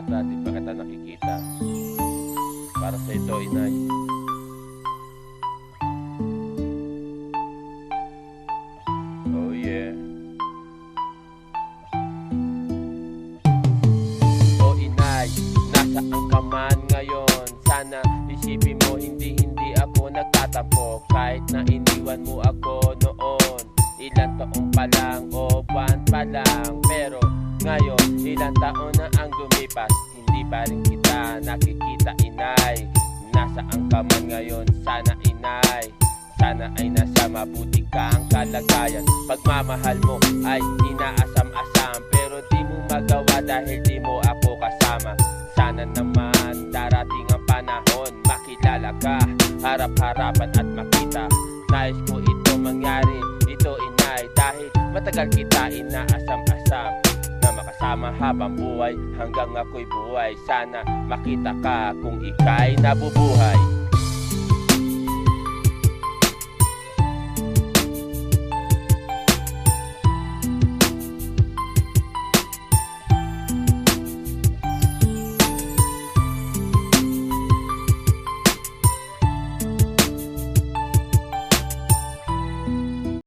bata, di pa kita nakikita. Para sa ito, inay. Oh yeah. Oh inay, nasaan ka man ngayon? Sana isipin mo hindi ako nagtatampo. Kahit na iniwan mo ako noon, ilang taon pa lang o buwan pa lang. Pero ngayon, ilang taon na ang lumipas, hindi pa rin kita nakikita, inay. Nasaan ka man ngayon? Sana inay, sana ay nasa mabuti kang kalagayan. Pagmamahal mo ay inaasam-asam, pero di mo magawa dahil di mo ako kasama. Sana naman darating ang panahon, makilala ka, harap-harapan at makita. Nais ko ito mangyari, ito inay, dahil matagal kita inaasam-asam na makasama habang buhay, hanggang ako'y buhay. Sana makita ka kung ika'y nabubuhay.